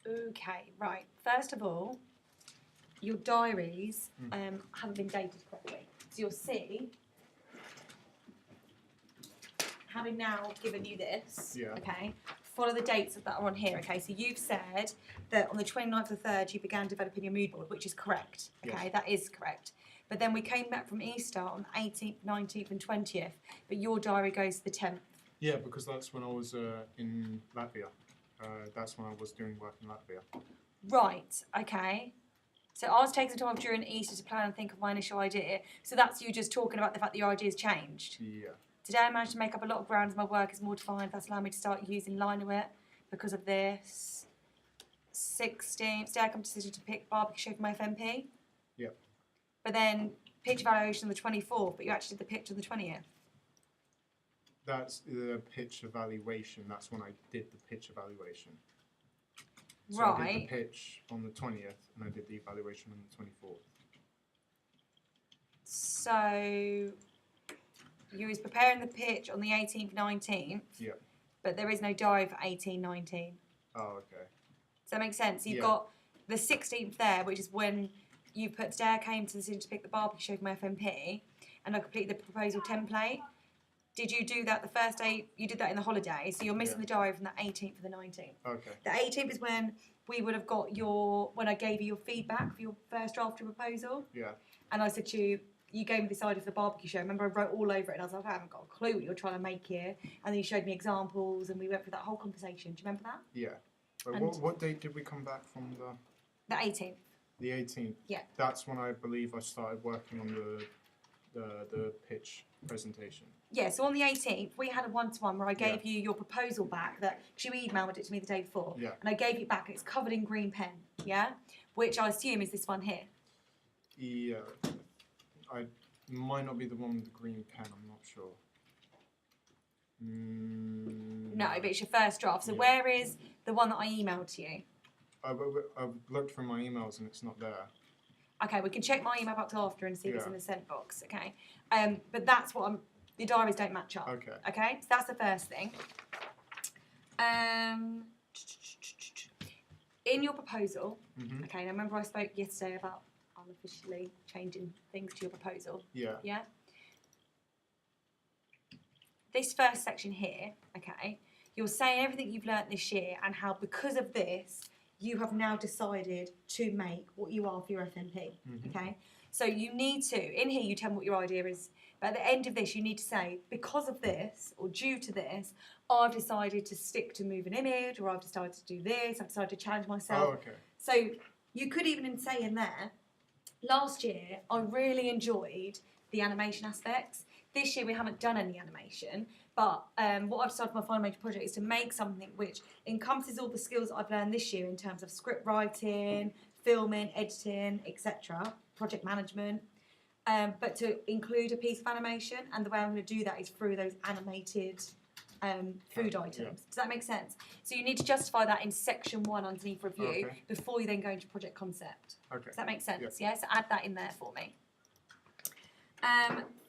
Okay, right. First of all, your diaries haven't been dated properly. So you'll see, having now given you this, okay, follow the dates that are on here, okay? So you've said that on the 29th of the 3rd you began developing your mood board, which is correct, okay? Yes. That is correct. But then we came back from Easter on the 18th, 19th and 20th, but your diary goes to the 10th. Yeah, because that's when I was in Latvia. That's when I was doing work in Latvia. Right, okay. So I was taking some time during Easter to plan and think of my initial idea. So that's you just talking about the fact that your idea's changed. Yeah. Today I managed to make up a lot of ground as my work is more defined. That's allowed me to start using Linewit because of this. 16th, today I come to the decision to pick barbecue show for my FMP. Yep. But then pitch evaluation on the 24th, but you actually did the pitch on the 20th. That's the pitch evaluation. That's when I did the pitch evaluation. So Right. I did the pitch on the 20th and I did the evaluation on the 24th. So you was preparing the pitch on the 18th, 19th. Yeah. But there is no diary for 18, 19. Oh, okay. Does that make sense? You've Yeah. got the 16th there, which is when you put, today I came to the decision to pick the barbecue show for my FMP, and I completed the proposal template. Did you do that the first day? You did that in the holiday, so you're missing the diary from the 18th to the 19th. Okay. The 18th is when we would have got when I gave you your feedback for your first draft of your proposal. Yeah. And I said to you, you gave me this idea for the barbecue show. Remember, I wrote all over it, and I was like, I haven't got a clue what you're trying to make here. And then you showed me examples, and we went through that whole conversation. Do you remember that? Yeah. Wait, And- what date did we come back from The 18th. the 18th? Yeah. That's when I believe I started working on the pitch presentation. Yeah, so on the 18th, we had a one-to-one where I gave you your proposal back that, because you emailed it to me the day before, Yeah. and I gave it back, and it's covered in green pen, yeah? Which I assume is this one here. Yeah. I might not be the one with the green pen, I'm not sure. No, but it's your first draft. So Yeah. where is the one that I emailed to you? I've looked through my emails and it's not there. Okay, we can check my email box after and see if it's Yeah. in the sent box, okay? But that's what the diaries don't match up. Okay. Okay, so that's the first thing. In your proposal, okay, now remember I spoke yesterday about unofficially changing things to your proposal? Yeah. Yeah? This first section here, okay, you're saying everything you've learnt this year and how because of this, you have now decided to make what you are for your FMP, okay? So you need to, in here you tell me what your idea is, but at the end of this you need to say, because of this, or due to this, I've decided to stick to move an image, or I've decided to do this, I've decided to challenge myself. Oh, okay. So you could even say in there, last year I really enjoyed the animation aspects. This year we haven't done any animation, but what I've decided for my final major project is to make something which encompasses all the skills that I've learned this year in terms of script writing, filming, editing, etc., project management, but to include a piece of animation, and the way I'm going to do that is through those animated food items. Yeah. Does that make sense? So you need to justify that in section 1 underneath review before you then go into project concept. Okay. Does that make sense? Yeah. Yeah, so add that in there for me.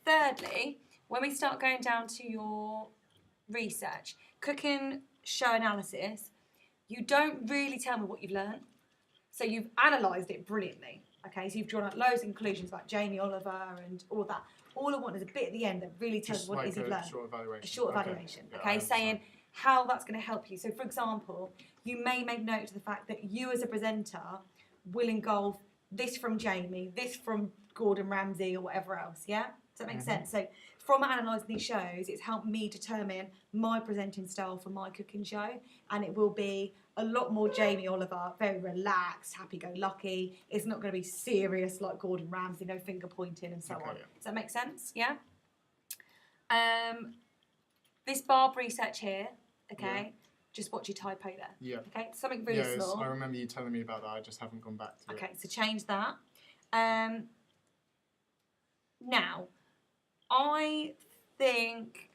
Thirdly, when we start going down to your research, cooking show analysis, you don't really tell me what you've learned. So you've analysed it brilliantly. Okay, so you've drawn out loads of conclusions about Jamie Oliver and all of that. All I want is a bit at the end that really tells Just what it like is you've a learned. short evaluation. A short Okay. evaluation, Yeah, I okay, understand. saying how that's going to help you. So, for example, you may make note of the fact that you as a presenter will engulf this from Jamie, this from Gordon Ramsay or whatever else, yeah? Does that make sense? So, from analysing these shows, it's helped me determine my presenting style for my cooking show, and it will be a lot more Jamie Oliver, very relaxed, happy-go-lucky. It's not going to be serious like Gordon Ramsay, no finger pointing and so Okay, on. yeah. Does that make sense? Yeah? This barb research here, okay, just watch your typo there. Yeah. Okay, something really Yeah, small. I remember you telling me about that. I just haven't gone back to it. Okay, so change that. Now, I think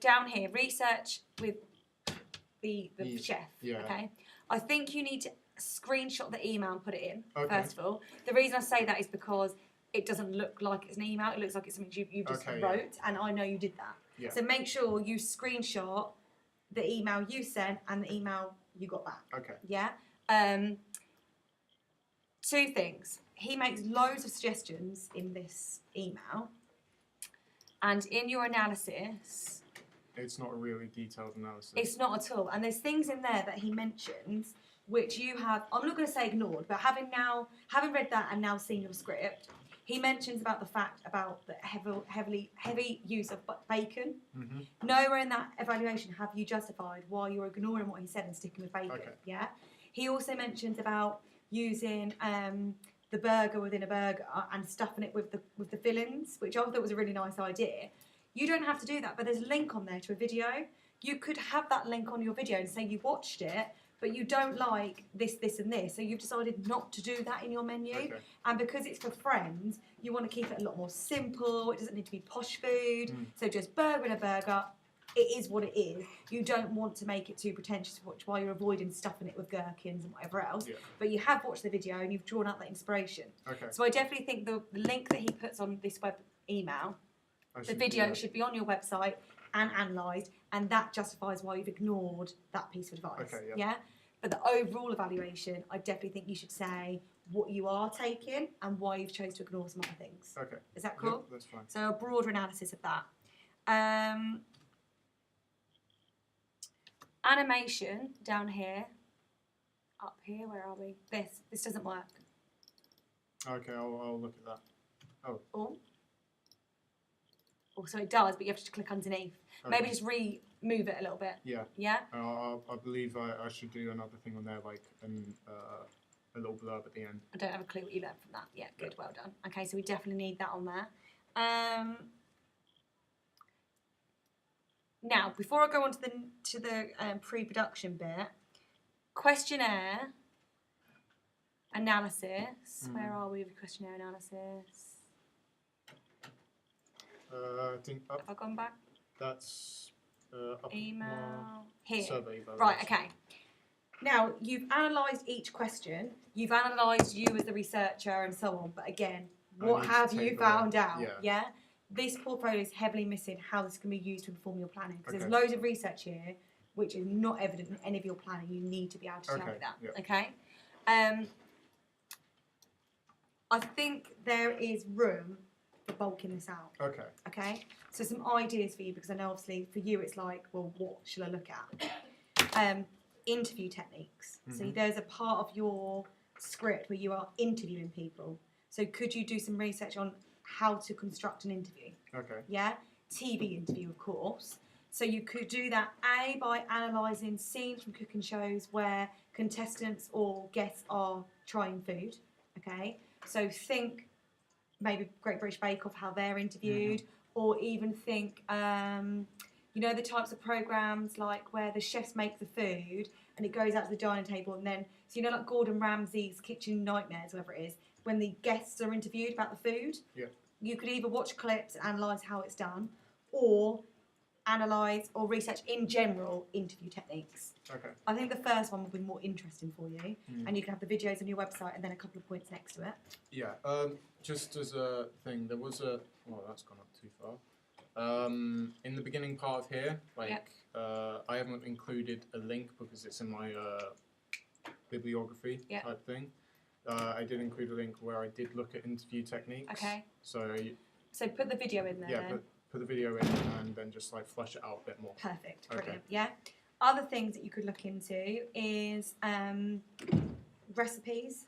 down here, research with the chef. Yeah. Okay, I think you need to screenshot the email and put it in. Okay. First of all, the reason I say that is because it doesn't look like it's an email. It looks like it's something you just Okay, yeah. wrote, and I know you did that. Yeah. So make sure you screenshot the email you sent and the email you got back. Okay. Yeah. Two things. He makes loads of suggestions in this email, and in your analysis, It's not a really detailed analysis. it's not at all. And there's things in there that he mentions which you have, I'm not going to say ignored, but having read that and now seen your script, he mentions about the fact about the heavy use of bacon. Mm-hmm. Nowhere in that evaluation have you justified why you're ignoring what he said and sticking with bacon. Okay. Yeah. He also mentions about using the burger within a burger and stuffing it with the fillings, which I thought was a really nice idea. You don't have to do that, but there's a link on there to a video. You could have that link on your video and say you watched it, but you don't like this, and this. So you've decided not to do that in your menu. Okay. And because it's for friends, you want to keep it a lot more simple. It doesn't need to be posh food. So just burger and a burger. It is what it is. You don't want to make it too pretentious, which why you're avoiding stuffing it with gherkins and whatever else. Yeah. But you have watched the video and you've drawn out that inspiration. Okay. So I definitely think the link that he puts on this web email, the video should be on your website and analysed, and that justifies why you've ignored that piece of advice. Okay, yeah. But the overall evaluation, I definitely think you should say what you are taking and why you've chose to ignore some other things. Okay. Is that cool? Yep, that's fine. So a broader analysis of that. Animation down here, up here. Where are we? This doesn't work. Okay, I'll look at that. Oh, so it does, but you have to click underneath. Okay. Maybe just move it a little bit. Yeah. Yeah. I believe I should do another thing on there, like a little blurb at the end. I don't have a clue what you learned from that. Yeah, good, well done. Okay, so we definitely need that on there. Now, before I go on to the pre-production bit, questionnaire analysis. Where are we with questionnaire analysis? I think up. Have I gone back? That's up. Email here. Survey evaluation. Right. Okay. Now you've analysed each question. You've analysed you as the researcher and so on. But again, what need to have take you the found one. out? Yeah. This portfolio is heavily missing how this can be used to inform your planning, because Okay. there's loads of research here which is not evident in any of your planning. You need to be able to tell me that. Yeah. Okay. I think there is room for bulking this out. Okay. Okay, so some ideas for you, because I know obviously for you it's like, well, what shall I look at? Interview techniques. So there's a part of your script where you are interviewing people. So could you do some research on how to construct an interview? Okay. Yeah, TV interview, of course. So you could do that by analysing scenes from cooking shows where contestants or guests are trying food. Okay, so think maybe Great British Bake Off, how they're interviewed, or even think, you know, the types of programmes like where the chefs make the food and it goes out to the dining table, and then, so you know, like Gordon Ramsay's Kitchen Nightmares, whatever it is, when the guests are interviewed about the food. Yeah. You could either watch clips and analyse how it's done, or analyse or research in general interview techniques. Okay. I think the first one will be more interesting for you, and you can have the videos on your website and then a couple of points next to it. Yeah. Just as a thing, there was a. Oh, that's gone up too far. In the beginning part of here, like, I haven't included a link because it's in my bibliography type thing. I did include a link where I did look at interview techniques. Okay. So put the video in there. yeah, then. put the video in and then just like flush it out a bit more. Perfect. Okay. Brilliant. Yeah. Other things that you could look into is recipes.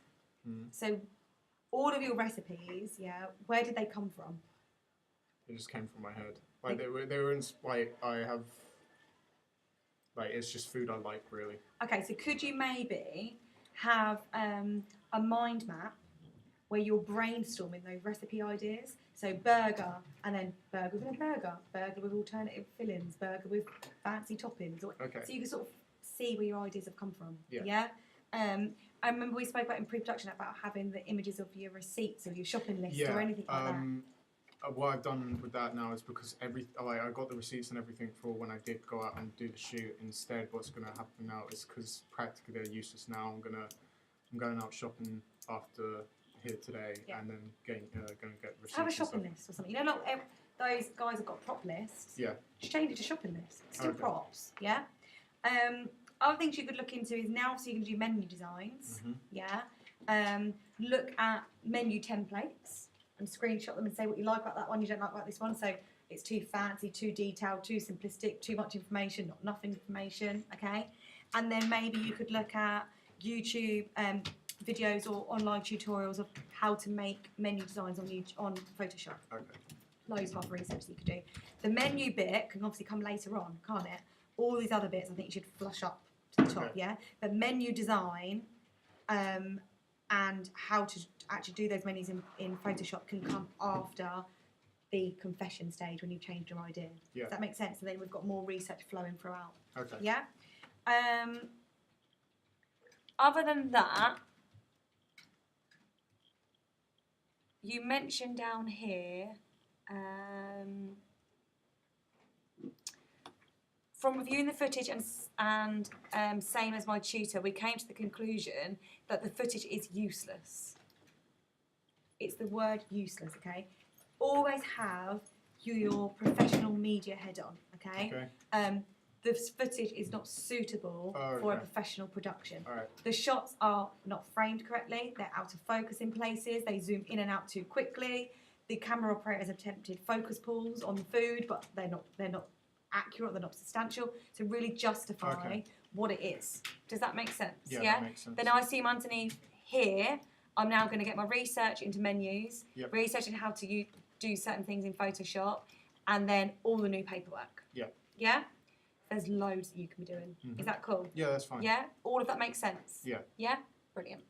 So all of your recipes, where did they come from? It just came from my head. Like they were like I have. Like it's just food I like really. Okay, so could you maybe have a mind map where you're brainstorming those recipe ideas? So burger, and then burger with a burger with alternative fillings, burger with fancy toppings. Okay. So you can sort of see where your ideas have come from. Yeah. I remember we spoke about in pre-production about having the images of your receipts or your shopping list or anything like that. What I've done with that now is because I got the receipts and everything for when I did go out and do the shoot. Instead, what's going to happen now is because practically they're useless now. I'm going out shopping after here today and then going to get receipts. Have a shopping list or something. You know, not those guys have got prop lists. Yeah. Just change it to shopping lists. Still props. Yeah. Other things you could look into is now, so you can do menu designs. Mhm. Yeah. Look at menu templates and screenshot them and say what you like about that one, you don't like about this one. So it's too fancy, too detailed, too simplistic, too much information, not enough information. Okay. And then maybe you could look at YouTube videos or online tutorials of how to make menu designs on Photoshop. Okay. Loads of other research that you could do. The menu bit can obviously come later on, can't it? All these other bits, I think you should flush up to the top, Okay. yeah? But menu design and how to actually do those menus in Photoshop can come after the confession stage when you've changed your idea. Yeah. Does that make sense? And then we've got more research flowing throughout. Okay. Yeah? Other than that, you mentioned down here, from reviewing the footage and same as my tutor, we came to the conclusion that the footage is useless. It's the word useless, okay? Always have your professional media head on, okay? Okay. The footage is not suitable Oh, for a okay. professional production. All right. The shots are not framed correctly, they're out of focus in places, they zoom in and out too quickly. The camera operators have attempted focus pulls on the food, but they're not accurate, they're not substantial to really justify Okay. what it is. Does that make sense? Yeah, that makes sense. Then I assume underneath here, I'm now going to get my research into menus, Yep. researching how to do certain things in Photoshop, and then all the new paperwork. Yep. Yeah? There's loads that you can be doing. Mhm. Is that cool? Yeah, that's fine. Yeah? All of that makes sense? Yeah. Yeah? Brilliant.